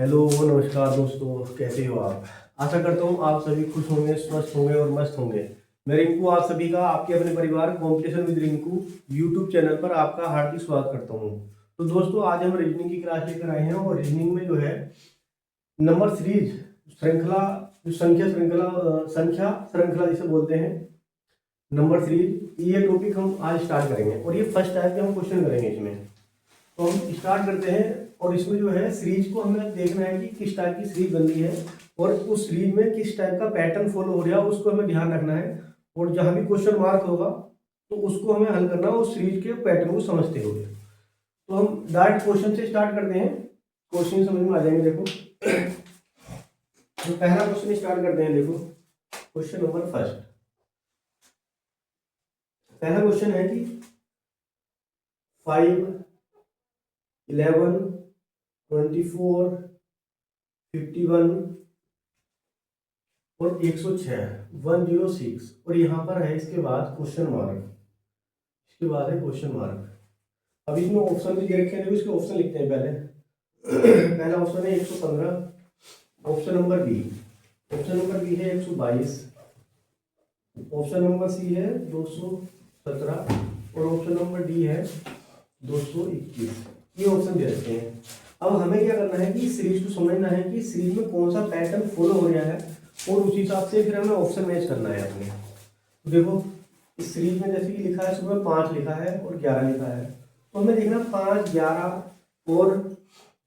Hello नमस्कार दोस्तों, कैसे हो आप। आशा करता हूँ आप सभी खुश होंगे, स्वस्थ होंगे और मस्त होंगे। मैं रिंकू आप सभी का आपके अपने परिवार competition with Rinku YouTube channel पर आपका हार्दिक स्वागत करता हूँ। तो दोस्तों आज हम रीजनिंग की क्लास लेकर आए हैं और रीजनिंग में जो है नंबर सीरीज श्रृंखला, जो संख्या श्रृंखला जिसे बोलते हैं नंबर सीरीज, ये टॉपिक हम आज स्टार्ट करेंगे और ये फर्स्ट टाइप के हम क्वेश्चन करेंगे इसमें। तो हम स्टार्ट करते हैं और इसमें जो है सीरीज को हमें देखना है कि किस टाइप की सीरीज बन रही है और उस सीरीज में किस टाइप का पैटर्न फॉलो हो रहा है उसको हमें ध्यान रखना है। और जहां भी क्वेश्चन मार्क होगा तो उसको हमें हल करना है उस सीरीज के पैटर्न को समझते हुए। तो हम डायरेक्ट क्वेश्चन से स्टार्ट करते हैं, क्वेश्चन समझ में आ जाएंगे। देखो तो पहला क्वेश्चन स्टार्ट करते हैं। देखो क्वेश्चन नंबर फर्स्ट, पहला क्वेश्चन है कि 5, 11, 24, 51 और 106, 106 और यहाँ पर है इसके बाद क्वेश्चन मार्क, इसके बाद है क्वेश्चन मार्क। अब इसमें ऑप्शन भी दे रखे हैं, इसके ऑप्शन लिखते हैं पहले। पहला ऑप्शन है 115, option number B, option number B है 122, ऑप्शन नंबर सी है 217 और ऑप्शन नंबर डी है 221। ये ऑप्शन दे रखे हैं। अब हमें क्या करना है कि सीरीज को समझना है कि सीरीज में कौन सा पैटर्न फॉलो हो रहा है और उसी हिसाब से फिर हमें ऑप्शन मैच करना है अपने। तो देखो इस सीरीज में जैसे कि लिखा है सुबह 5 लिखा है और 11 लिखा है, तो हमें देखना 5, 11 और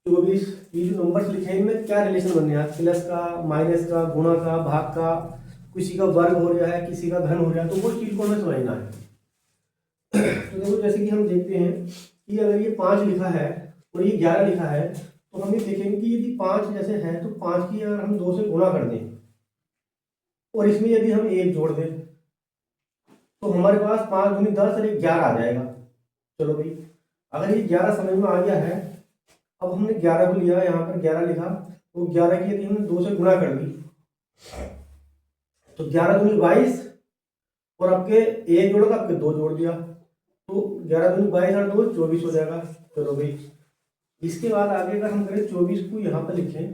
24 ये जो नंबर्स लिखे हैं इनमें क्या रिलेशन बन रहा है, प्लस का, माइनस का, गुणा का, भाग का, किसी का वर्ग हो रहा है, किसी का धन हो रहा है, तो वो चीज को हमें समझना है। तो देखो जैसे कि हम देखते हैं कि अगर ये 5 लिखा है और ये 11 लिखा है तो हम ये देखेंगे कि यदि 5 जैसे है तो 5 की अगर हम 2 से गुणा कर दें और इसमें यदि हम 1 जोड़ दें तो हमारे पास 5 दूनी 10 और 11 आ जाएगा। चलो भाई, अगर ये 11 समझ में आ गया है, अब हमने 11 को लिया, यहाँ पर 11 लिखा, तो 11 की यदि हमने 2 से गुणा कर दी तो 11 दूनी 22 और आपके 1 जोड़ा आपके 2 जोड़ दिया तो 11 दूनी 22 और 2 24 हो जाएगा। चलो भाई, इसके बाद आगे अगर हम करें 24 को यहाँ पर लिखें,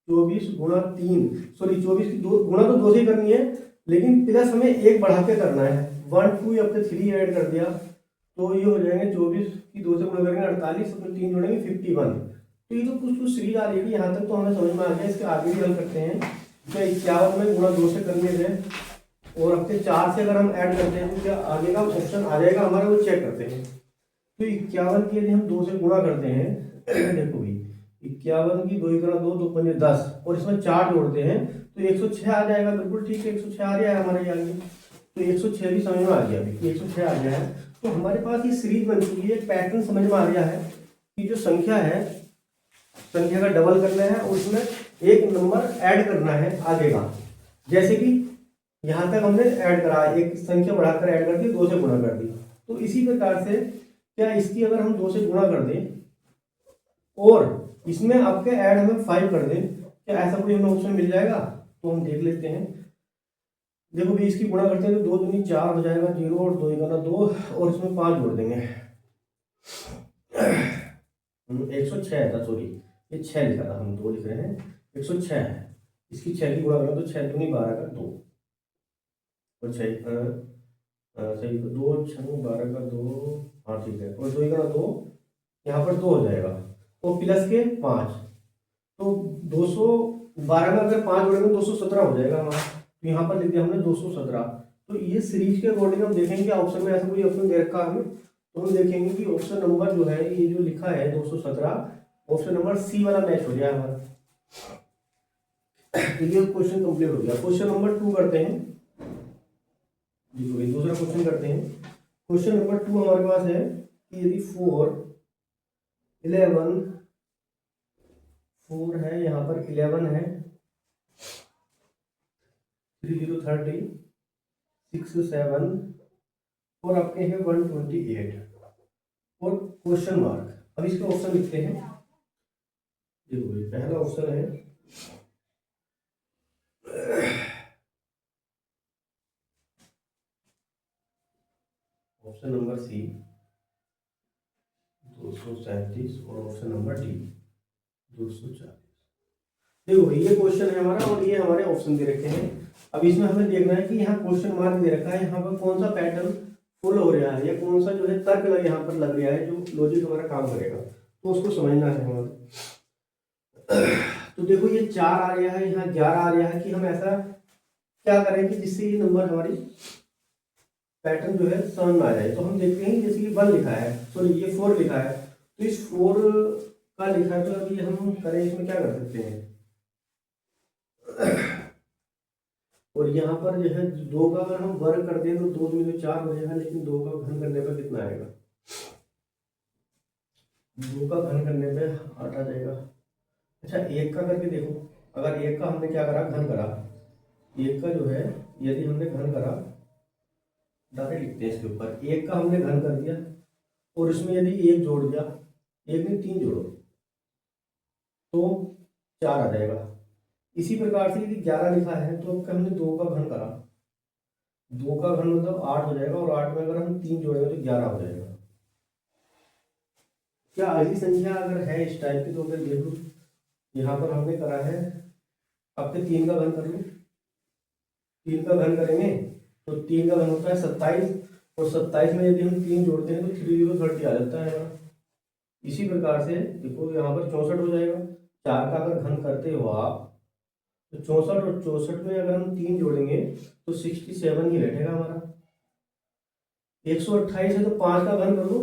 24 गुणा 3, सॉरी 24 की गुणा तो 2 से ही करनी है लेकिन प्लस हमें 1 बढ़ा के करना है, 1 2 अपने 3 ऐड कर दिया तो ये हो जाएंगे 24 की 2 से गुणा करेंगे 48, अपने 3 जोड़ेंगे 51। तो ये तो कुछ सीरीज आ रही है, यहाँ तक तो हमें समझ में आ गया। इसके आगे भी हल करते हैं। क्या 51 में गुणा 2 से करने दें और अपने 4 से अगर हम ऐड करते हैं तो क्या आगे का ऑप्शन आ जाएगा हमारा, वो चेक करते हैं। तो 51 की यदि हम 2 से गुणा करते हैं देखो भाई 51 की 2 गुणा 2, 2 पंजे 10 और इसमें 4 जोड़ते हैं तो 106 आ जाएगा। बिल्कुल ठीक है, 106 आ गया है हमारे यहाँ आगे। तो 106 भी समझ में आ गया, अभी 106 आ गया है। तो हमारे पास ये सीरीज बन चुकी है, पैटर्न समझ में आ गया है कि जो संख्या है, संख्या का डबल करना है और उसमें एक नंबर ऐड करना है आगे का। जैसे कि यहाँ तक हमने ऐड करा, एक संख्या बढ़ाकर ऐड कर दी, 2 से गुणा कर दी। तो इसी प्रकार से क्या इसकी अगर हम 2 से गुणा कर दें और इसमें आपके ऐड हमें 5 कर दें, क्या ऐसा कोई हमें ऑप्शन मिल जाएगा? तो हम देख लेते हैं। देखो भी इसकी गुणा करते हैं तो 2 दूनी 4 हो जाएगा, 0 और 2 गुना 2 और इसमें 5 जोड़ देंगे। 106 था, सॉरी ये 6 लिखा था, हम 2 लिख रहे हैं, 106 है। इसकी 6 की गुणा करें तो 6 दूनी 12 का 2 और 6 सही 2 6 12 का 2, हाँ ठीक है, और 2 गुना 2 यहाँ पर 2 हो जाएगा और प्लस के 5 तो 212 में अगर 5 जोड़ेंगे 217 हो जाएगा हमारा। तो यहाँ पर लिख दिया हमने 217। तो ये सीरीज के अकॉर्डिंग हम देखेंगे ऑप्शन में ऐसा कोई ऑप्शन दे रखा हमें, तो हम देखेंगे कि ऑप्शन नंबर जो है ये जो लिखा है 217, ऑप्शन नंबर सी वाला मैच हो जाए हमारा। तो ये क्वेश्चन कंप्लीट हो गया। क्वेश्चन नंबर 2 करते हैं, दूसरा क्वेश्चन करते हैं। क्वेश्चन नंबर 2 हमारे पास है कि यदि 4, 11, 4 है, यहाँ पर 11 है, 3 0 30, 6 7 और आपके हैं 128 और क्वेश्चन मार्क। अब इसके ऑप्शन लिखते हैं। देखो भाई, पहला ऑप्शन है ऑप्शन नंबर सी 237 और ऑप्शन नंबर डी 240। देखो भाई ये क्वेश्चन है हमारा और ये हमारे ऑप्शन दे रखे हैं। अब इसमें हमें देखना है कि यहाँ क्वेश्चन मार्क दे रखा है, यहाँ पर कौन सा पैटर्न फॉलो हो रहा है या कौन सा जो है तर्क लग यहाँ पर लग रहा है जो लॉजिक हमारा काम करेगा, तो उसको समझना है हमें। तो देखो ये 4 आ रहा है, यहाँ 11 आ रहा है, कि हम ऐसा क्या करें कि जिससे ये नंबर हमारी पैटर्न जो है समझ में आ जाए। तो हम देखते हैं जैसे कि 1 लिखा है, सॉरी ये 4 लिखा है, तो इस 4 का लिखा है, तो अभी हम करें इसमें क्या कर सकते हैं, और यहाँ पर जो है 2 का अगर हम वर्ग कर दें तो 2 दूनी 4 हो जाएगा, लेकिन 2 का घन करने पर कितना आएगा, 2 का घन करने पे 8 आ जाएगा। अच्छा 1 का करके देखो, अगर 1 का हमने क्या करा, घन करा, 1 का जो है यदि हमने घन करा, डायरेक्ट लिखते हैं इसके ऊपर, 1 का हमने घन कर दिया और इसमें यदि 1 जोड़ दिया, 1 में 3 जोड़ो तो 4 आ जाएगा। इसी प्रकार से यदि 11 लिखा है तो अब हमने 2 का घन करा, 2 का घन मतलब 8 हो जाएगा, और 8 में अगर हम 3 जोड़ेंगे तो 11 हो जाएगा। क्या अगली संख्या अगर है इस टाइप की, तो अगर देख लो यहाँ पर हमने करा है, आपके 3 का घन कर लो, 3 का घन करेंगे तो 3 का घन होता है 27, और 27 में यदि हम 3 जोड़ते हैं तो 3 0 30 आ जाता है हमारा। इसी प्रकार से देखो यहाँ पर 64 हो जाएगा, 4 का अगर घन करते हो आप तो 64, और 64 में अगर हम 3 जोड़ेंगे तो 67 ही बैठेगा हमारा। 128 है तो 5 का घन कर लो,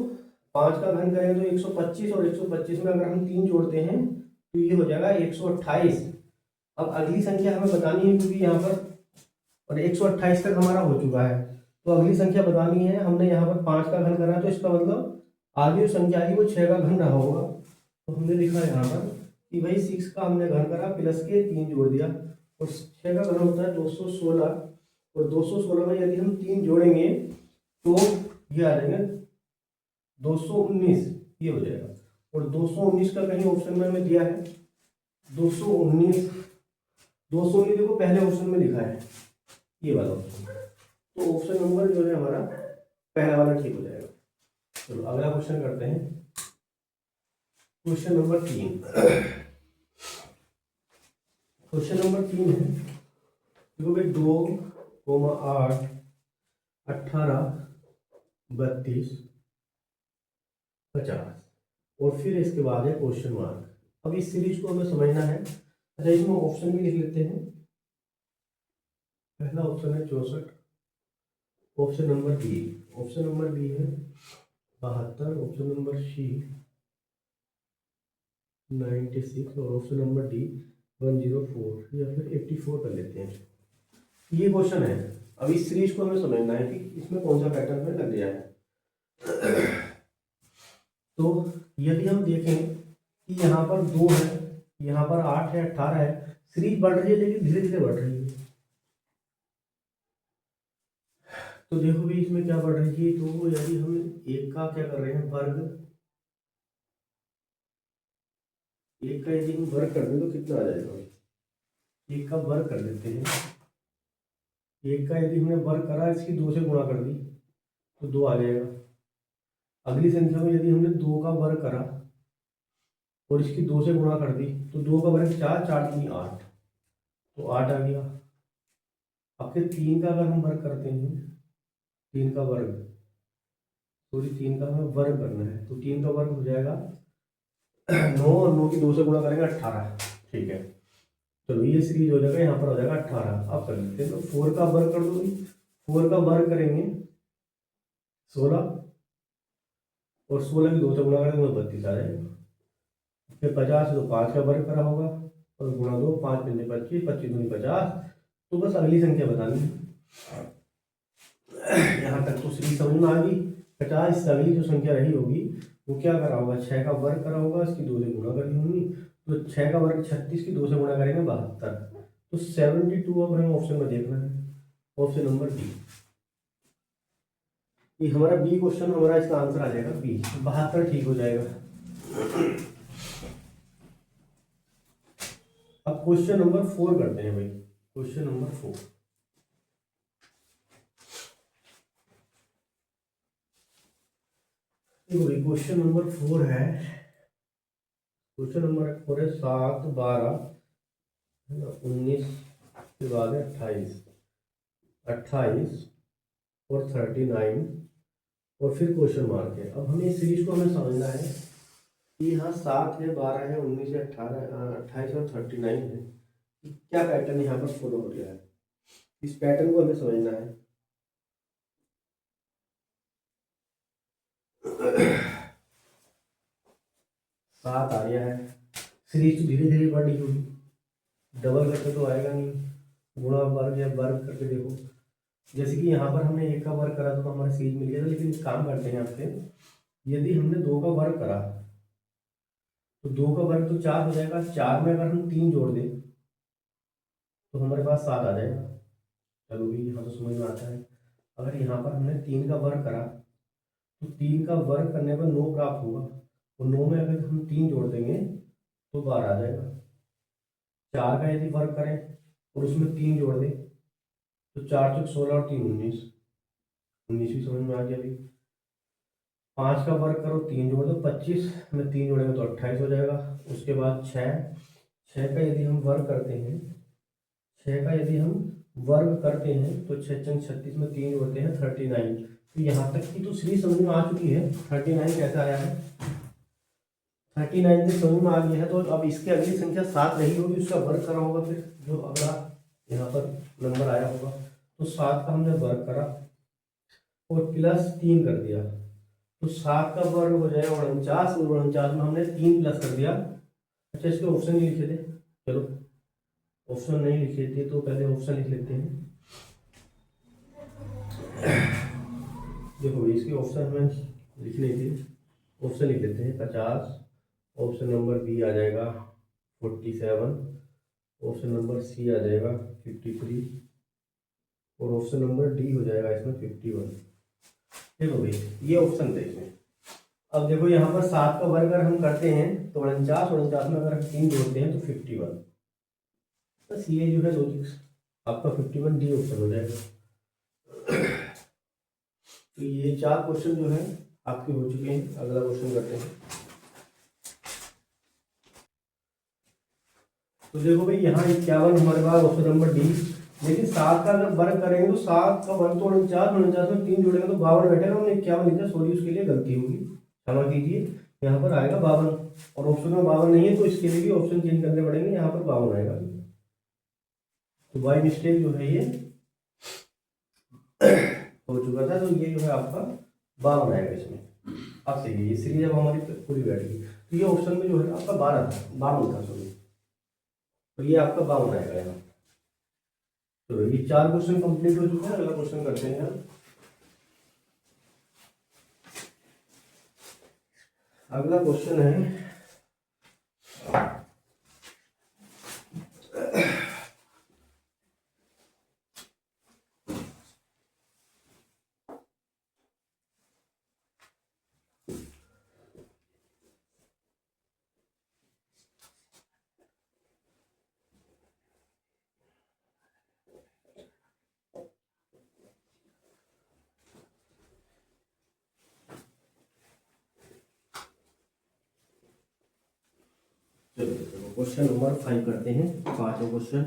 5 का घन करेंगे तो 125, और 125 में अगर हम 3 जोड़ते हैं तो ये हो जाएगा 128। अब अगली संख्या हमें बतानी है, क्योंकि यहाँ पर और 128 तक हमारा हो चुका है, तो अगली संख्या बतानी है। हमने यहाँ पर 5 का घन करा, तो इसका मतलब आगे जो संख्या आई वो 6 का घन रहा होगा। तो हमने लिखा है यहाँ पर कि भाई 6 का हमने घन करा प्लस के 3 जोड़ दिया, और 6 का घन होता है 216, और 216 में यदि हम 3 जोड़ेंगे तो ये आ जाएगा 219, ये हो जाएगा। और 219 का कहीं ऑप्शन में हमें दिया है 219, 219 देखो पहले ऑप्शन में लिखा है ये वाला ऑप्शन, तो ऑप्शन नंबर जो है हमारा पहला वाला ठीक हो जाएगा। चलो अगला क्वेश्चन करते हैं, क्वेश्चन नंबर 3। क्वेश्चन नंबर 3 है, देखो भाई 2, 8, 18, 32, 50, और फिर इसके बाद है क्वेश्चन मार्क। अब इस सीरीज को हमें समझना है। अच्छा इसमें ऑप्शन भी लिख लेते हैं। पहला ऑप्शन है 64, option number B, option number B है 72, ऑप्शन नंबर सी 96, और ऑप्शन नंबर डी 104 या फिर 84 कर लेते हैं। ये क्वेश्चन है। अब इस सीरीज को हमें समझना है कि इसमें कौन सा पैटर्न में लग गया है। तो यदि हम देखें कि यहाँ पर 2 है, यहाँ पर 8 है, 18 है, सीरीज बढ़ रही है लेकिन धीरे धीरे बढ़ रही है। तो देखो भी इसमें क्या बढ़ रही है, तो यदि हम 1 का क्या कर रहे हैं वर्ग, 1 का यदि हम वर्ग कर दें तो कितना आ जाएगा, 1 का वर्ग कर देते हैं। 1 का यदि हमने वर्ग करा, इसकी 2 से गुणा कर दी तो 2 आ जाएगा। अगली संख्या में यदि हमने 2 का वर्ग करा और इसकी 2 से गुणा कर दी तो 2 का वर्ग 4, 4 दूनी 8, तो 8 आ गया। अब फिर 3 का अगर हम वर्ग करते हैं, 3 का वर्ग, सॉरी 3 का हमें वर्ग करना है, तो 3 का वर्ग हो जाएगा 9, और 9 की 2 से गुणा करेंगे 18, ठीक है। चलो ये सीरीज हो जाएगा, यहाँ पर हो जाएगा 18। अब कर लेते हैं, तो 4 का वर्ग कर दो, 4 का वर्ग करेंगे 16, और 16 की 2 से गुणा करेंगे तो 32 आ जाएगा। फिर 50 तो 5 का वर्ग करा होगा, और गुणा 2, 5 पंजे 25, 25 दूनी 50। तो बस अगली संख्या बतानी है। यहाँ तक तो सीरीज समझ में आ गई। 50 से अगली जो संख्या रही होगी वो क्या करा होगा, 6 का वर्ग करा होगा, इसकी 2 से गुणा करी होगी, तो 6 का वर्ग 36 की 2 से गुणा करेंगे 72, तो 72 अब हमें ऑप्शन में देखना है, ऑप्शन नंबर बी। ये हमारा बी क्वेश्चन, हमारा इसका आंसर आ जाएगा बी, 72 ठीक हो जाएगा। अब क्वेश्चन नंबर 4 करते हैं भाई, क्वेश्चन नंबर 4। क्वेश्चन नंबर 4 है, क्वेश्चन नंबर 4 है 7, 12, है ना, 19 के बाद है 28, 28 और 39 और फिर क्वेश्चन मार्क है। अब हमें इस सीरीज को हमें समझना है कि यहाँ 7 है, 12 है, 19 है, 18, 28 और 39 है, कि क्या पैटर्न यहाँ पर फॉलो हो गया है, इस पैटर्न को हमें समझना है। सात आ गया है, सीरीज तो धीरे धीरे बढ़ रही होगी, डबल करके तो आएगा नहीं, गुणा वर्ग या वर्ग करके देखो। जैसे कि यहाँ पर हमने एक का वर्ग करा तो हमारा सीरीज मिल गया था, लेकिन एक काम करते हैं आपसे, यदि हमने 2 का वर्ग करा तो 2 का वर्ग तो 4 हो जाएगा, 4 में अगर हम 3 जोड़ दें तो हमारे पास 7 आ जाएगा। चलो भी यहाँ तो समझ में आता है। अगर यहाँ पर हमने 3 का वर्ग करा तो 3 का वर्ग करने पर 9 प्राप्त होगा, और 9 में अगर हम 3 जोड़ देंगे तो 12 आ जाएगा। 4 का यदि वर्ग करें और उसमें 3 जोड़ दें तो 4 चौक 16 और 3 19, 19 भी समझ में आ गया अभी। 5 का वर्ग करो, 3 जोड़ दो, 25 में 3 जोड़ेंगे तो 28 हो जाएगा। उसके बाद 6 का यदि हम वर्ग करते हैं, 6 का यदि हम वर्ग करते हैं तो 6 चंग 36 में 3 जोड़ते हैं 39। तो यहाँ तक की तो सीरीज समझ में आ चुकी है। 39 कैसे आया है, 39 से समझ में आ गया है। तो अब इसके अगली संख्या 7 रही होगी, उसका वर्ग करा होगा, फिर जो अगला यहाँ पर नंबर आया होगा। तो 7 का हमने वर्ग करा और प्लस 3 कर दिया, तो 7 का वर्ग हो जाएगा 49, और 49 में हमने 3 प्लस कर दिया। अच्छा, इसके ऑप्शन नहीं लिखे थे, चलो ऑप्शन नहीं लिखे थे तो पहले ऑप्शन लिख लेते हैं। देखो इसके ऑप्शन हमें लिखने थे, ऑप्शन लिख लेते हैं। 50, ऑप्शन नंबर बी आ जाएगा 47, ऑप्शन नंबर सी आ जाएगा 53, और ऑप्शन नंबर डी हो जाएगा इसमें 51। देखो भाई ये ऑप्शन थे इसमें। अब देखो यहाँ पर 7 का वर्ग अगर हम करते हैं तो 49, 49 में अगर हम 3 जोड़ते हैं तो 51, बस ये जो है लॉजिक्स आपका 51 डी ऑप्शन हो जाएगा। तो ये 4 क्वेश्चन जो है आपके हो चुके हैं। अगला क्वेश्चन करते हैं। तो देखो भाई यहाँ 51 हमारे पास ऑप्शन नंबर डी, लेकिन 7 का अगर वर्ग करेंगे तो 7 का वर्ग तो 49, 49 में 3 जोड़ेंगे तो 52 बैठेगा। हमने 51 लिखा, सॉरी उसके लिए गलती होगी, क्षमा कीजिए। यहाँ पर आएगा 52, और ऑप्शन में 52 नहीं है तो इसके लिए भी ऑप्शन चेंज करने पड़ेंगे, यहाँ पर 52 आएगा। तो बाई मिस्टेक जो है ये हो चुका था, तो ये जो है आपका 52 आएगा इसमें। अब सही है, ये सीरीज जब हमारी पूरी बैठ गई तो ये ऑप्शन में जो है आपका 52 था सॉरी, तो ये आपका 52 आएगा यहाँ। तो ये 4 क्वेश्चन कंप्लीट हो चुके हैं। अगला क्वेश्चन करते हैं। अगला क्वेश्चन है क्वेश्चन नंबर 5 करते हैं। 5वां क्वेश्चन,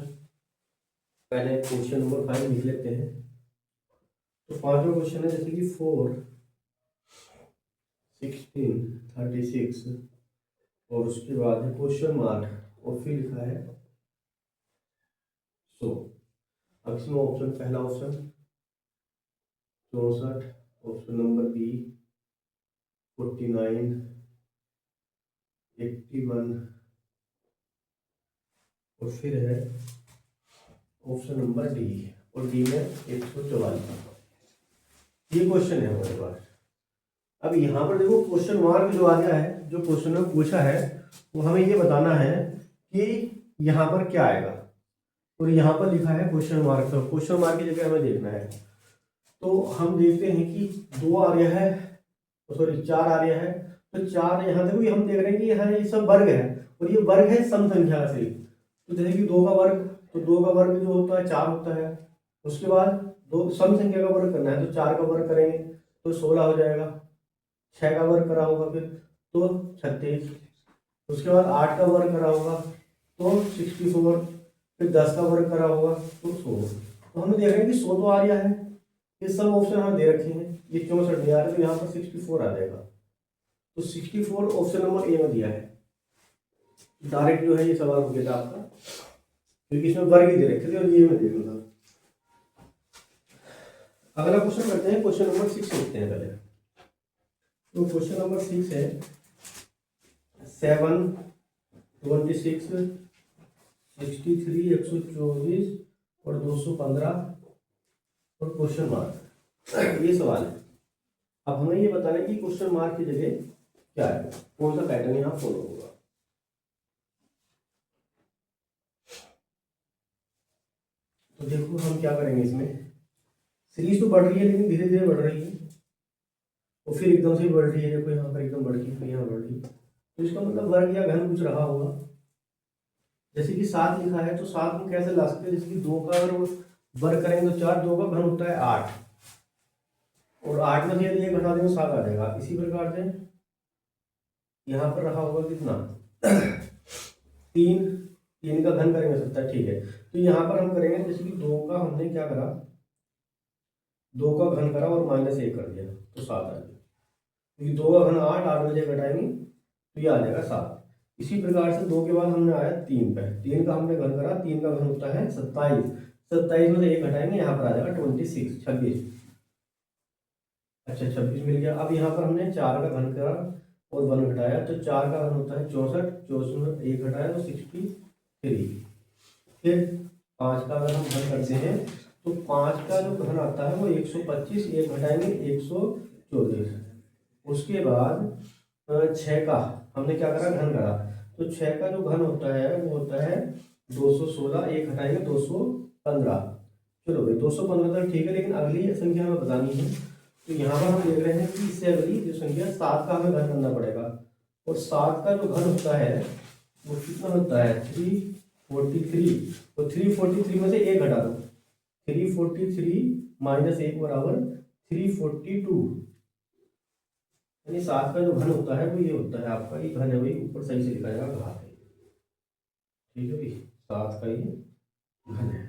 पहले क्वेश्चन नंबर 5 लिख लेते हैं। तो 5वां क्वेश्चन है जैसे कि 4, 16, 36, और उसके बाद है क्वेश्चन मार्क और फिर लिखा है 100। अब इसमें ऑप्शन, पहला ऑप्शन 64, ऑप्शन नंबर बी 49, 81, और फिर है ऑप्शन नंबर डी, और डी में 144। ये क्वेश्चन है हमारे पास। अब यहाँ पर देखो क्वेश्चन मार्क जो आ गया है, जो क्वेश्चन में पूछा है वो हमें ये बताना है कि यहाँ पर क्या आएगा, और यहाँ पर लिखा है क्वेश्चन मार्क। तो क्वेश्चन मार्क की जगह हमें देखना है, तो हम देखते हैं कि 2 आ गया है, सॉरी 4 आ गया है। तो 4 यहाँ देखो, ये हम देख रहे हैं कि यहाँ ये सब वर्ग है, और ये वर्ग है सम संख्या का सही। तो जैसे कि 2 का वर्ग, तो 2 का वर्ग जो होता है 4 होता है। उसके बाद 2 सम संख्या का वर्ग करना है, तो 4 का वर्ग करेंगे तो 16 हो जाएगा। 6 का वर्ग करा होगा फिर तो 36। उसके बाद 8 का वर्ग करा होगा तो 64। फिर 10 का वर्ग करा होगा तो 100। तो हमें देख रहे हैं कि 100 तो आ रहा है, ये सब ऑप्शन हमें दे रखे हैं, ये 64 नहीं आ रहे, तो यहाँ पर 64 आ जाएगा। तो 64 ऑप्शन नंबर ए में दिया है। डायरेक्ट जो है ये सवाल हो गया था आपका, क्योंकि इसमें वर्ग ही दे रखे थे और ये में दे दूंगा। अगला क्वेश्चन करते हैं, क्वेश्चन नंबर 6 लिखते हैं पहले। तो क्वेश्चन नंबर 6 है 7, 26, 63, 124 और 215 और क्वेश्चन मार्क, ये सवाल है। अब हमें ये बताना है कि क्वेश्चन मार्क की जगह क्या है, कौन सा पैटर्न यहाँ फॉलो होगा। तो देखो हम क्या करेंगे, इसमें सीरीज तो बढ़ रही है लेकिन धीरे धीरे बढ़ रही है, और फिर एकदम से बढ़ रही है। देखो यहाँ पर एकदम बढ़ गई, फिर यहाँ बढ़ रही है, तो इसका मतलब वर्ग या घन कुछ रहा होगा। जैसे कि 7 लिखा है, तो 7 को कैसे ला सकते हैं, जैसे कि 2 का अगर वर्ग करेंगे तो 4, 2 का घन होता है 8, और 8 में से यदि 1 घटा देंगे 7 आ जाएगा। इसी प्रकार से यहाँ पर रहा होगा कितना 3, 3 का घन करेंगे 70, ठीक है। तो यहाँ पर हम करेंगे, जैसे कि 2 का हमने क्या करा, 2 का घन करा और -1 कर दिया तो 7 आ गया, क्योंकि 2 का घन 8, 8 में से घटाएंगे तो ये आ जाएगा 7। इसी प्रकार से 2 के बाद हमने आया 3 पे, 3 का हमने घन करा, 3 का घन होता है 27, 27 में से 1 घटाएंगे, यहाँ पर आ जाएगा 26, 26। अच्छा 26 मिल गया। अब यहाँ पर हमने 4 का घन करा और 1 घटाया, तो 4 का घन होता है 64, 64 में 1 घटाया तो 63। फिर 5 का अगर हम घन करते हैं तो 5 का जो घन आता है वो 125, 1 घटाएंगे 124। उसके बाद 6 का हमने क्या करा, घन करा, तो 6 का जो घन होता है वो होता है 216, 1 घटाएंगे 215। चलो भाई 215 तक ठीक है, लेकिन अगली संख्या हमें बतानी है। तो यहाँ पर हम देख रहे हैं कि इससे अगली जो संख्या 7 का हमें घन करना पड़ेगा, और 7 का जो घन होता है वो कितना होता है 343, तो 343 में से 1 घटा दो, 343 - 1 बराबर 342, यानी 7 का जो घन होता है वो ये होता है आपका, ये घन है भाई, ऊपर सही से लिखा जाएगा घात है, ठीक है भाई, 7 का ये घन है।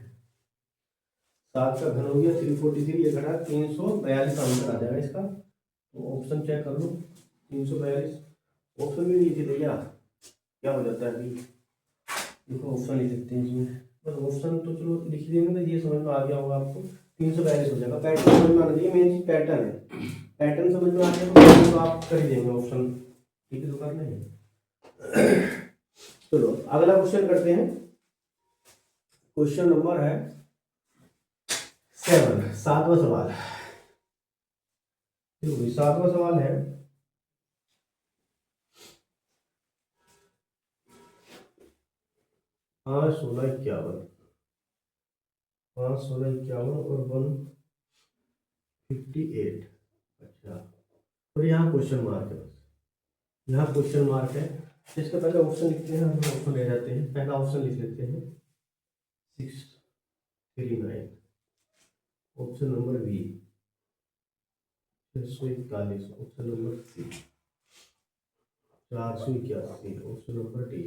7 का घन हो गया 343, ये घटा 342 आंसर आ जाएगा इसका। तो ऑप्शन चेक कर लो, 342 ऑप्शन भी नहीं थे क्या, क्या हो जाता है अभी, देखो ऑप्शन लिख सकते हैं इसमें, बस ऑप्शन तो चलो लिख देंगे तो ये समझ में आ गया होगा आपको, 342 हो जाएगा। पैटर्न समझ में आना चाहिए, मेन चीज पैटर्न है, पैटर्न समझ में आ गया तो आप कर ही देंगे ऑप्शन, ठीक है, तो करना है। चलो अगला क्वेश्चन करते हैं, क्वेश्चन नंबर है 7, 7वां सवाल। 7वां सवाल है 5, 16, 51, 5, 16, 51 और 158। अच्छा, तो यहाँ क्वेश्चन मार्क है, बस यहाँ क्वेश्चन मार्क है। इसका पहले ऑप्शन लिखते हैं, हम ऑप्शन ले जाते हैं। पहला ऑप्शन लिख लेते हैं 639, option number B 641, option number C 481, option number D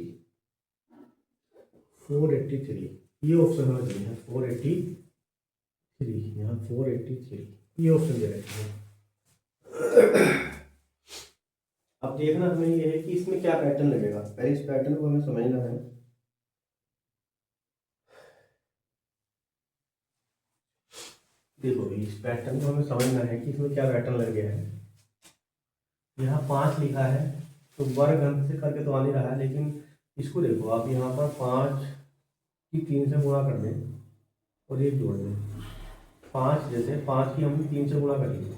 483, ये ऑप्शन हमें दिए हैं 483, यहाँ 483 ये ऑप्शन दे रखे हैं। अब देखना हमें ये है कि इसमें क्या पैटर्न लगेगा, पहले इस पैटर्न को हमें समझना है। देखो इस पैटर्न को हमें समझना है कि इसमें क्या पैटर्न लग गया है। यहाँ 5 लिखा है, तो वर्ग अंक से करके तो आ नहीं रहा है, लेकिन इसको देखो आप, यहाँ पर 5 की 3 से गुणा कर दें और 1 जोड़ दें। 5 जैसे 5 की हमने 3 से गुणा कर ली,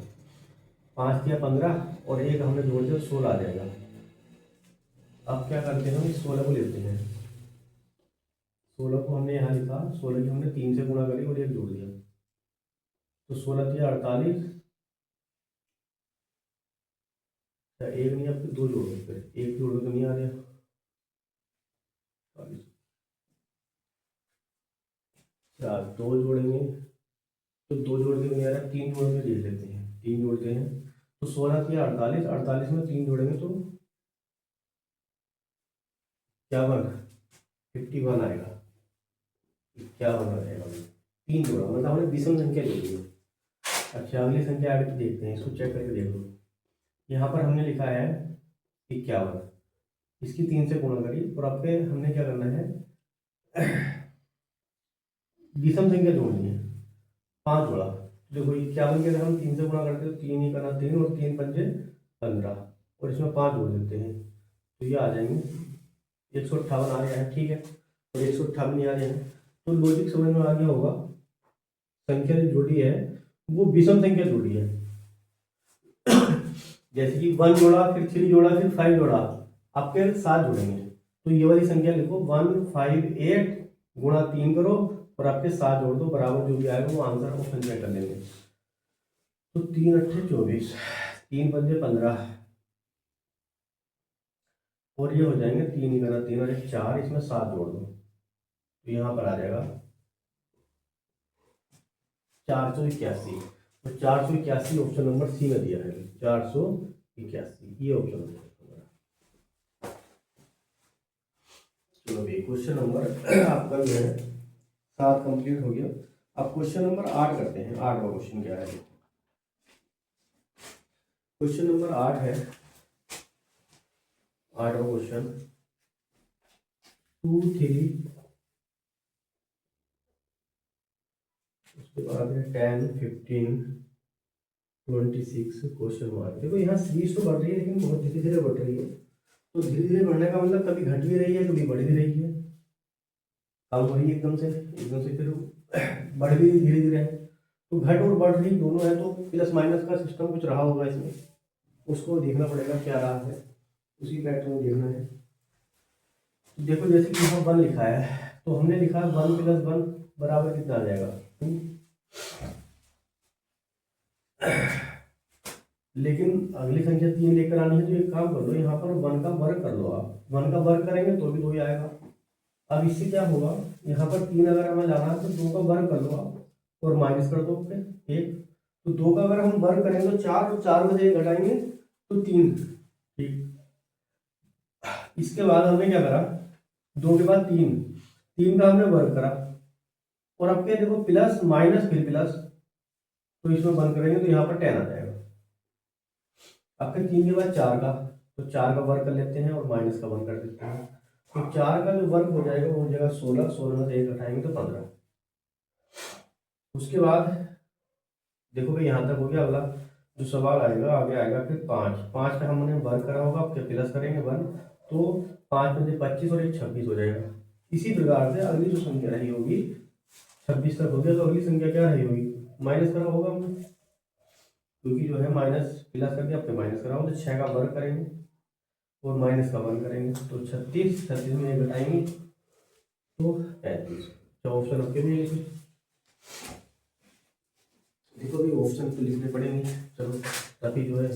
5 किया 15 और 1 हमने जोड़ दिया 16 आ जाएगा। अब क्या करते हैं, हम इस 16 को लेते हैं, 16 को हमने यहाँ लिखा, 16 की हमने 3 से गुणा करी और 1 जोड़ दिया, तो 16 किया 48, एक नहीं, आपके 2 जोड़ दो, फिर 1 जोड़ तो नहीं आ रहा, 4 2 जोड़ेंगे तो 2 जोड़ के नहीं आ रहा, 3 जोड़ के देख लेते हैं, 3 जोड़ते हैं तो 16 किया 48, 48 में 3 जोड़ेंगे तो क्या बन 51 आएगा। 51 आ जाएगा भाई। 3 जोड़ा मतलब हमने विषम संख्या ले ली है। अच्छा अगली संख्या आगे देखते हैं, इसको चेक करके देख लो। यहाँ पर हमने लिखा है 51, इसकी 3 से गुणा करी और आपके हमने क्या करना है विषम संख्या जोड़नी है। 5 जोड़ा, देखो 51 के अगर हम 3 से गुणा करते हैं तो 3 ही करना, 3 और 3 पंजे 15 और इसमें 5 जोड़ देते हैं तो ये आ जाएंगे 158 आ गया है, ठीक है। और 158 नहीं आ रहे हैं तो लॉजिक समझ में आ गया होगा, संख्या जो जोड़ी है वो विषम संख्या जोड़ी है। जैसे कि 1 जोड़ा, फिर 3 जोड़ा, फिर 5 जोड़ा, आपके 7 जोड़ेंगे तो ये वाली संख्या लिखो 158 गुणा 3 करो और आपके 7 जोड़ दो, बराबर जो भी आएगा वो आंसर ऑप्शन में कर देंगे। तो 3 अट्ठे 24, 3 पंजे 15 और ये हो जाएंगे 3 ही करना, 3 और 1 4, इसमें 7 जोड़ दो तो यहाँ पर आ जाएगा 481। तो 481 ऑप्शन नंबर सी में दिया है, 481 ये ऑप्शन नंबर। चलो भाई क्वेश्चन नंबर आपका जो है 7 कंप्लीट हो गया। अब क्वेश्चन नंबर 8 करते हैं। 8वां क्वेश्चन क्या है? क्वेश्चन नंबर 8 है, 8वां क्वेश्चन 2 3 उसके बाद है 10 15 26 क्वेश्चन मार्क। देखो यहाँ सीरीज तो बढ़ रही है लेकिन बहुत धीरे धीरे बढ़ रही है। तो धीरे धीरे बढ़ने का मतलब कभी घट भी रही है कभी बढ़ भी रही है, कम हो रही है एकदम से फिर बढ़ भी धीरे धीरे है। तो घट और बढ़ रही दोनों है तो प्लस माइनस का सिस्टम कुछ रहा होगा इसमें, उसको देखना पड़ेगा क्या रहा है, उसी पैटर्न में देखना है। तो देखो जैसे कि यहाँ 1 लिखा है तो हमने लिखा 1 + 1 बराबर कितना आ जाएगा 2। लेकिन अगली संख्या 3 लेकर आनी है तो एक काम कर लो, यहाँ पर 1 का वर्ग कर लो। आप 1 का वर्ग करेंगे तो भी 2 ही आएगा। अब इससे क्या होगा, यहाँ पर 3 अगर हमें लाना है तो 2 का वर्ग कर लो आप और माइनस कर दो फिर 1। तो 2 का अगर हम वर्ग करेंगे तो 4 और 4 में से 1 घटाएंगे तो 3, ठीक। इसके बाद हमने क्या करा, 2 के बाद 3, 3 का हमने वर्ग करा और अब क्या देखो प्लस माइनस फिर प्लस, तो इसमें बंद करेंगे तो यहाँ पर 10 आ जाएगा। आपके 3 के बाद 4 का, तो 4 का वर्ग कर लेते हैं और माइनस का 1 कर देते हैं। तो 4 का जो वर्ग हो जाएगा वो हो जाएगा 16, 16 में से 1 घटाएंगे तो 15। उसके बाद देखो भाई यहाँ तक हो गया। अगला जो सवाल आएगा आगे आएगा फिर 5, 5 का हमने वर्ग करा होगा, अब क्या प्लस करेंगे 1, तो 5 में से 25 और 1 26 हो जाएगा। इसी प्रकार से अगली जो संख्या रही होगी 26 तक हो गया, तो अगली संख्या क्या रही होगी, माइनस करा होगा हमने, क्योंकि जो है माइनस प्लस करके अपने माइनस करा होगा। तो 6 का वर्ग करेंगे और माइनस का 1 करेंगे तो 36, 36 में 1 घटाएंगे तो 35। तो ऑप्शन आपके भी लिखे, देखो भी ऑप्शन तो लिखने पड़ेंगे। चलो तभी जो है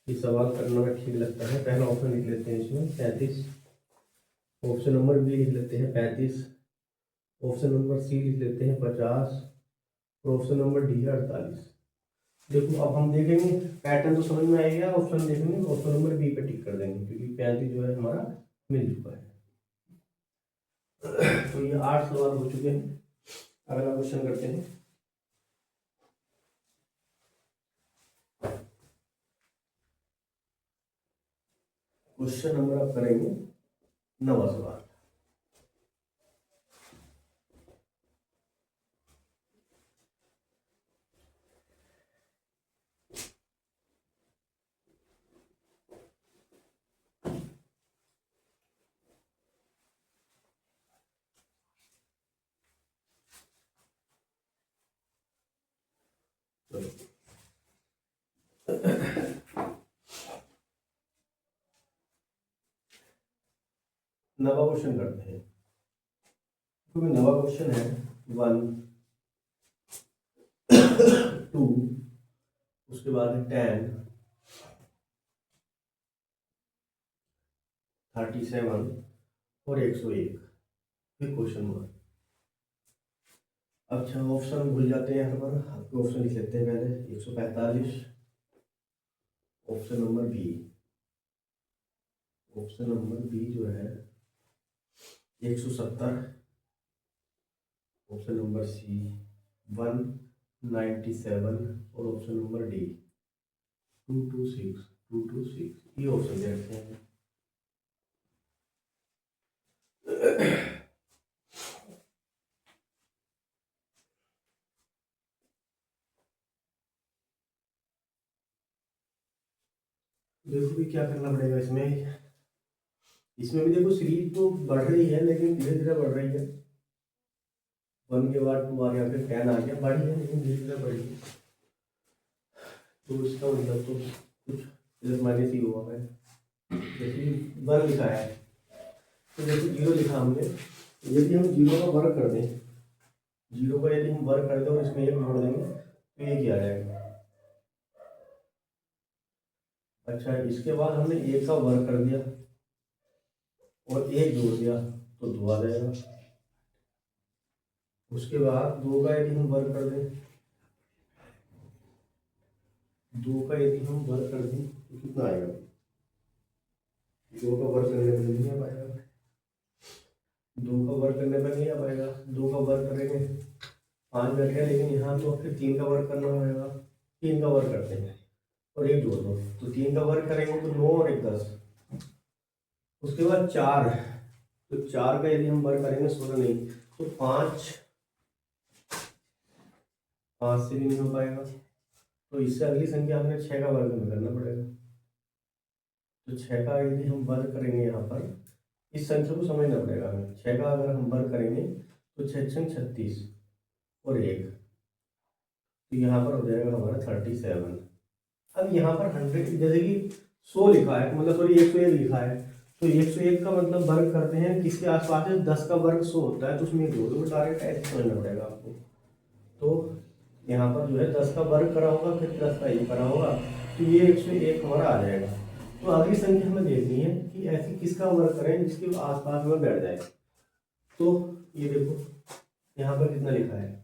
ये सवाल करना में ठीक लगता है। पहला ऑप्शन लिख लेते हैं इसमें 35, ऑप्शन नंबर बी लिख लेते हैं 35, ऑप्शन नंबर सी लिख लेते हैं 50 और ऑप्शन नंबर डी है 48। देखो अब हम देखेंगे पैटर्न तो समझ में आएगा, ऑप्शन देखेंगे ऑप्शन नंबर बी पे टिक कर देंगे क्योंकि 35 जो है हमारा मिल चुका है। तो ये 8 सवाल हो चुके हैं। अगला क्वेश्चन करते हैं। क्वेश्चन नंबर आप करेंगे 9वां सवाल। नवा क्वेश्चन करते हैं। तो नवा क्वेश्चन है 1 2, उसके बाद 10 37 और 101, फिर क्वेश्चन मार्क। अच्छा ऑप्शन भूल जाते हैं हर बार, आपके ऑप्शन लिख लेते हैं पहले 145, option number B, option number B जो है 170 ऑप्शन नंबर सी 197 और ऑप्शन नंबर डी 226 ये ऑप्शन दे रखे हैं। देखो भी क्या करना पड़ेगा इसमें। इसमें भी देखो सीरीज तो बढ़ रही है लेकिन धीरे धीरे बढ़ रही है। 1 के बाद 2 आ गया, फिर 10 आ गया, बढ़ी है लेकिन धीरे धीरे बढ़ी है। तो इसका मतलब तो कुछ प्लस माइनस ही हुआ है। जैसे 1 लिखा है तो जैसे 0 लिखा हमने, यदि हम 0 का वर्ग कर दें, 0 का यदि हम वर्ग कर दें और इसमें 1 जोड़ देंगे तो ये क्या आ जाएगा। अच्छा, इसके बाद हमने 1 का वर्ग कर दिया और 1 जोड़ दिया तो 2 आ जाएगा। उसके बाद 2 का यदि हम वर्ग कर दें, 2 का यदि हम वर्ग कर दें तो कितना आएगा। 2 का वर्ग करने पर नहीं आ पाएगा, 2 का वर्ग करने पर नहीं आ पाएगा। 2 का वर्ग करेंगे 5 बैठ गया, लेकिन यहाँ तो फिर 3 का वर्ग करना पड़ेगा। 3 का वर्ग करते हैं और 1 जोड़ दो तो 3 का वर्ग करेंगे तो 9 और 1 10। उसके बाद 4, तो 4 का यदि हम वर्ग करेंगे 16 नहीं तो 5 से भी नहीं हो पाएगा। तो इससे अगली संख्या हमें 6 का वर्ग में करना पड़ेगा। तो 6 का यदि हम वर्ग करेंगे, यहाँ पर इस संख्या को समझना पड़ेगा हमें। 6 का अगर हम वर्ग करेंगे तो 6 6 36 और 1, तो यहाँ पर हो जाएगा हमारा 37। अब यहाँ पर 100 जैसे कि 100 लिखा है, मतलब सॉरी 101 लिखा है, तो 101 का मतलब वर्ग करते हैं किसके आसपास है। 10 का वर्ग 100 होता है, तो उसमें जोड़ दो डायरेक्ट, ऐसे समझना पड़ेगा आपको। तो यहाँ पर जो है 10 का वर्ग करा होगा, फिर 10 का ये करा होगा, तो ये 101 हमारा आ जाएगा। तो अगली संख्या हमें देखनी है कि ऐसी किसका वर्ग करें जिसके आसपास में बैठ जाए। तो ये देखो यहाँ पर कितना लिखा है,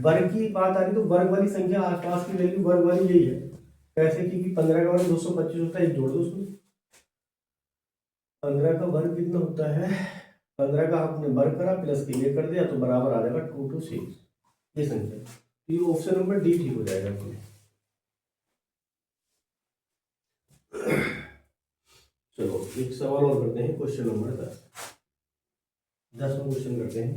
वर्ग की बात आ रही तो वर्ग वाली संख्या आसपास की वैल्यू वर्ग वाली यही है। कैसे कि 15 का वर्ग 225 होता है, जोड़ दो उसमें। 15 का वर्ग कितना होता है, 15 का आपने वर्ग करा प्लस के ये कर दिया तो बराबर आ जाएगा 226 ये संख्या। तो ये ऑप्शन नंबर डी ठीक हो जाएगा इसमें। चलो एक सवाल और करते हैं, क्वेश्चन नंबर 10वां क्वेश्चन करते हैं।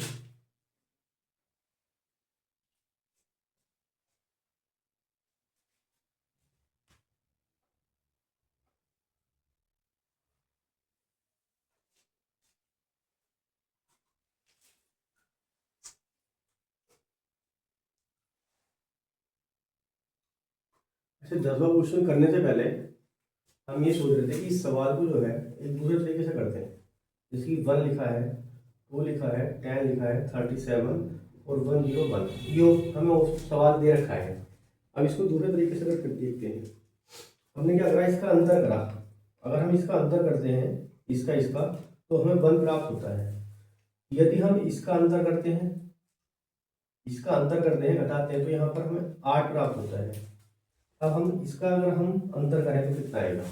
ऐसे 10वां क्वेश्चन करने से पहले हम ये सोच रहे थे कि इस सवाल को जो है एक दूसरे तरीके से करते हैं। जैसे कि 1 लिखा है, 2 लिखा है, 10 लिखा है, 37 और 101, यो हमें वो सवाल दे रखा है। अब इसको दूसरे तरीके से करके देखते हैं। हमने क्या करा, इसका अंतर करा। अगर हम इसका अंतर करते हैं, इसका तो हमें 1 प्राप्त होता है। यदि हम इसका अंतर करते हैं, घटाते हैं, तो यहाँ पर हमें 8 प्राप्त होता है। अब हम इसका अगर हम अंतर करें तो कितना आएगा।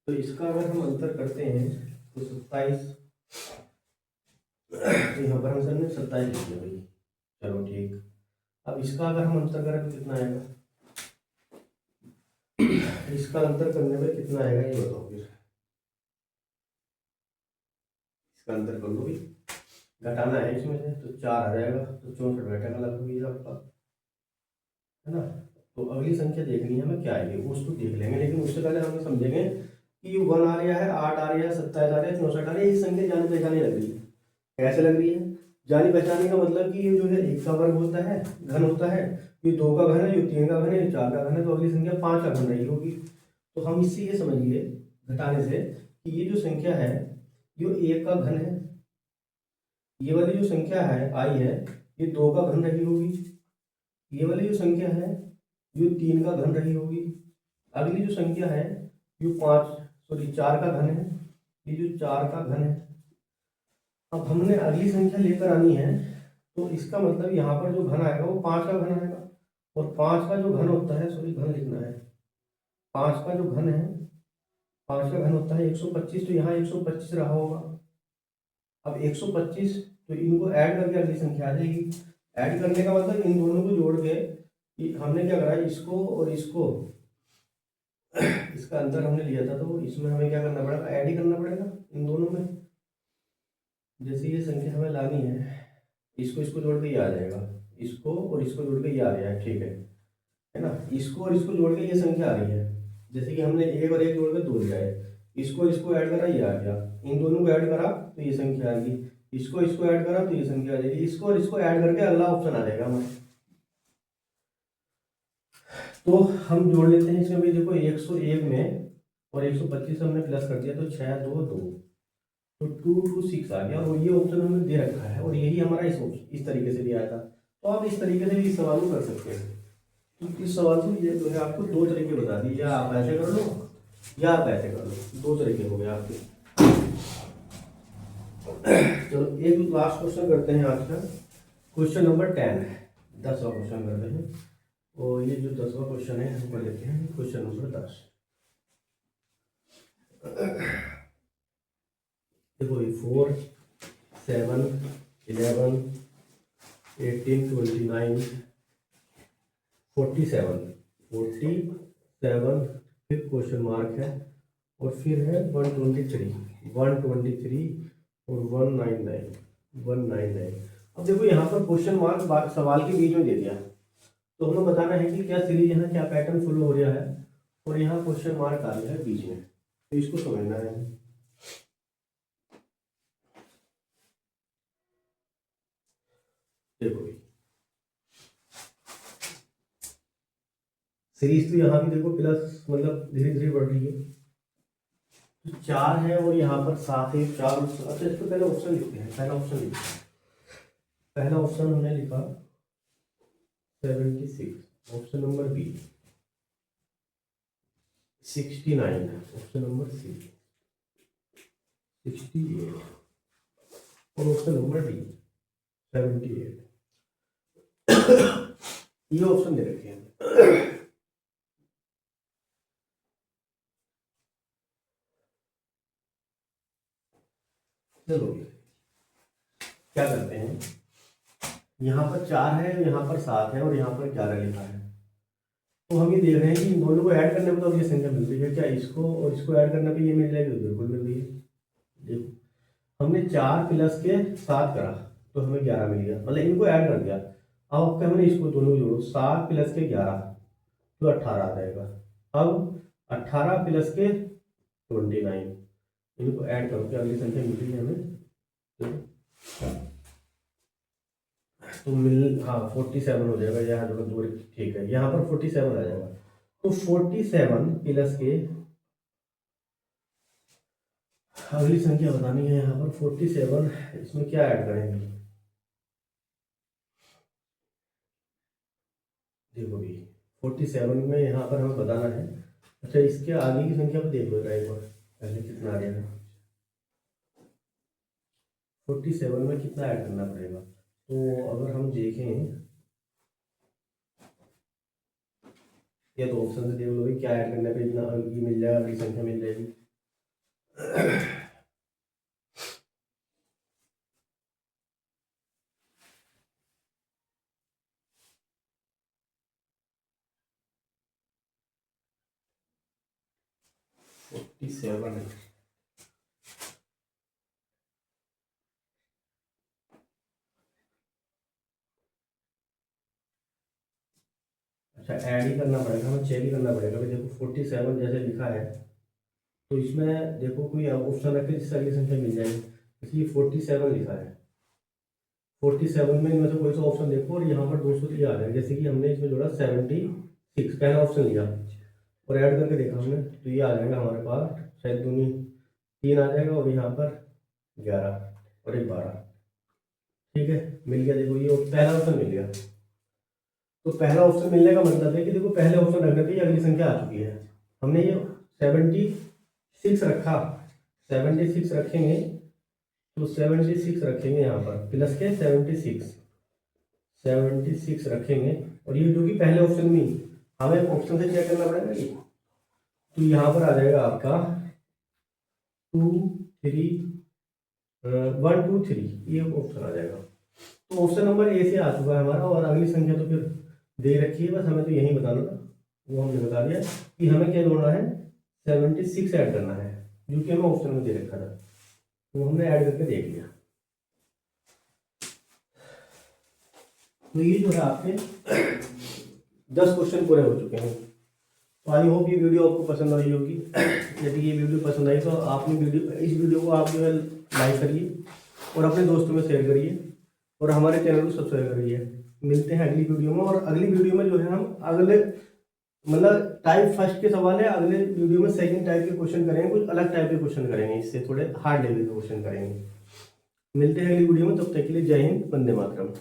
तो इसका अगर हम अंतर करते हैं तो 27, तो यहाँ पर हम सर ने 27 लिख दिया भाई। चलो ठीक। अब इसका अगर हम अंतर करें तो कितना आएगा, इसका अंतर करने में कितना आएगा ये बताओ फिर। इसका अंतर कर लो भाई, घटाना है इसमें से, तो 4 आ जाएगा, तो 64 बैठेगा लगभग ये आपका, है ना। तो अगली संख्या देखनी है हमें क्या आएगी, वो उसको देख लेंगे, लेकिन उससे पहले हम समझेंगे कि ये 1 आ रहा है, 8 आ रहा है, 27 आ रहा है, 64 आ रहा है, ये संख्या जानी पहचानी लग रही है। कैसे लग रही है, जानी पहचानी का मतलब कि ये जो है 1 का वर्ग होता है, घन होता है, ये 2 का घन है, ये 3 का घन है, ये 4 का घन है, तो अगली संख्या 5 का घन रही होगी। तो हम इससे ये समझिए घटाने से कि ये जो संख्या है ये 1 का घन है, ये वाली जो संख्या है आई है ये 2 का घन रही होगी, ये वाली जो संख्या है ये 3 का घन रही होगी, अगली जो संख्या है ये 4 का घन है, ये जो 4 का घन है। अब हमने अगली संख्या लेकर आनी है, तो इसका मतलब यहाँ पर जो घन आएगा वो 5 का घन आएगा, और 5 का जो घन होता है, सॉरी घन लिखना है, 5 का जो घन है, 5 का घन होता है 125, तो यहाँ 125 रहा होगा। अब 125, तो इनको ऐड करके अगली संख्या आ जाएगी। ऐड करने का मतलब इन दोनों को जोड़ के कि हमने क्या करा है, इसको और इसको इसका अंतर हमने लिया था, तो इसमें हमें क्या करना पड़ेगा, ऐड ही करना पड़ेगा इन दोनों में। जैसे ये संख्या हमें लानी है, इसको इसको जोड़ के ये आ जाएगा, इसको और इसको जोड़ के ये आ गया है, ठीक है ना। इसको और इसको जोड़ के ये संख्या आ रही है, जैसे कि हमने एक और एक जोड़ के 2 दिया है, इसको इसको ऐड करा ये आ गया, इन दोनों को ऐड करा तो ये संख्या आ गई, इसको इसको ऐड करा तो ये संख्या आ जाएगी, इसको और इसको ऐड करके अगला ऑप्शन आ जाएगा हमारे। तो हम जोड़ लेते हैं इसमें भी, देखो 101 में और 125 हमने प्लस कर दिया तो 6 2 2, तो 226 आ गया, और ये ऑप्शन हमने दे रखा है, और यही हमारा इस तरीके से दिया था। तो आप इस तरीके से भी इस सवाल को कर सकते हैं। तो इस सवाल को ये जो है आपको 2 तरीके बता दिए, या आप ऐसे कर लो या आप ऐसे कर लो, 2 तरीके हो गए आपके। चलो एक लास्ट क्वेश्चन करते हैं आज का, क्वेश्चन नंबर 10, 10वां क्वेश्चन करते हैं। और ये जो 10वां क्वेश्चन है हम पढ़ लेते हैं, क्वेश्चन नंबर 10। देखो 4 7 11 18 29 47 फिर क्वेश्चन मार्क है, और फिर है 123 और 199। अब देखो यहाँ पर क्वेश्चन मार्क सवाल के बीच में दे दिया, तो हमें बताना है कि क्या सीरीज है, क्या पैटर्न फॉलो हो रहा है, और यहाँ क्वेश्चन मार्क आ गया है बीच में, तो इसको समझना है। देखो सीरीज तो यहाँ भी देखो प्लस मतलब धीरे धीरे बढ़ रही है, तो 4 है और यहाँ पर 7 है, 4। अच्छा इसको पहले ऑप्शन लिखते हैं, पहला ऑप्शन लिखते हैं। पहला ऑप्शन हमने लिखा 76, option number B 69, option number C 68, और ऑप्शन नंबर डी 78। ये ऑप्शन दे रखे हैं। चलो क्या करते हैं, यहाँ पर 4 है, यहाँ पर 7 है, और यहाँ पर 11 लिखा है, तो हम ये देख रहे हैं कि इन दोनों को ऐड करने पर तो ये संख्या मिल रही है, क्या इसको और इसको ऐड करने पे ये मिल जाएगी, तो बिल्कुल मिल रही है। देखो हमने 4 प्लस के 7 करा तो हमें 11 मिल गया, मतलब इनको ऐड कर दिया। अब हमने इसको दोनों जोड़ो, 7 प्लस के 11 तो 18 आ जाएगा। अब 18 प्लस के 29, इनको ऐड करो, क्या अगली संख्या मिल रही है हमें, तो मिल, हाँ 47 हो जाएगा, यहाँ जो दो, ठीक है, यहाँ पर 47 आ जाएगा। तो 47 प्लस के अगली संख्या बतानी है, यहाँ पर 47, इसमें क्या ऐड करेंगे, देखो भी 47 में यहाँ पर हमें बताना है। अच्छा इसके आगे की संख्या को देख लो एक बार, पहले कितना आ गया, 47 में कितना ऐड करना पड़ेगा। तो अगर हम देखें, या तो ऑप्शन से देख लो भाई क्या ऐड करने पे इतना ये मिल जाएगा, अगली संख्या मिल जाएगी। सेवन है, अच्छा ऐड ही करना पड़ेगा, हमें चेक ही करना पड़ेगा भाई। देखो 47 जैसे लिखा है, तो इसमें देखो कोई ऑप्शन रखे जिससे अगली संख्या मिल जाएगी, इसलिए 47 लिखा है। 47 में इनमें से कोई सा ऑप्शन देखो, और यहाँ पर 203 आ रहा है, जैसे कि हमने इसमें जोड़ा 76, पहला ऑप्शन लिया और ऐड करके देखा हमने, तो ये आ जाएगा हमारे पास, शायद दूनी 3 आ जाएगा, और यहाँ पर 11 और एक 12, ठीक है मिल गया। देखो ये पहला ऑप्शन मिल गया, तो पहला ऑप्शन मिलने का मतलब है कि देखो पहले ऑप्शन रखने पे अगली संख्या आ चुकी है। हमने ये 76 रखा, 76 रखेंगे, तो 76 रखेंगे यहाँ पर प्लस के 76 रखेंगे, और ये जो कि पहले ऑप्शन में हमें ऑप्शन से चेक करना पड़ेगा ये, तो यहाँ पर आ जाएगा आपका 2 3 1 2 3 ये ऑप्शन आ जाएगा। तो ऑप्शन नंबर ए से आ चुका है हमारा, और अगली संख्या तो फिर दे रखी है, बस हमें तो यही बताना था, वो हमने बता दिया कि हमें क्या जोड़ना है, 76 ऐड करना है, जो कि हमें ऑप्शन में दे रखा था, वो हमने ऐड करके देख लिया। तो ये जो है आपके 10 क्वेश्चन पूरे हो चुके हैं। तो आई होप ये वीडियो आपको पसंद आई होगी। यदि ये वीडियो पसंद आई तो आपने इस वीडियो को आप जो है लाइक करिए और अपने दोस्तों में शेयर करिए और हमारे चैनल को सब्सक्राइब करिए। मिलते हैं अगली वीडियो में, और अगली वीडियो में जो है हम अगले मतलब टाइप फर्स्ट के सवाल है, अगले वीडियो में सेकंड टाइप के क्वेश्चन करेंगे, कुछ अलग टाइप के क्वेश्चन करेंगे, इससे थोड़े हार्ड लेवल के क्वेश्चन करेंगे। मिलते हैं अगली वीडियो में, तब तक के लिए जय हिंद, वंदे मातरम।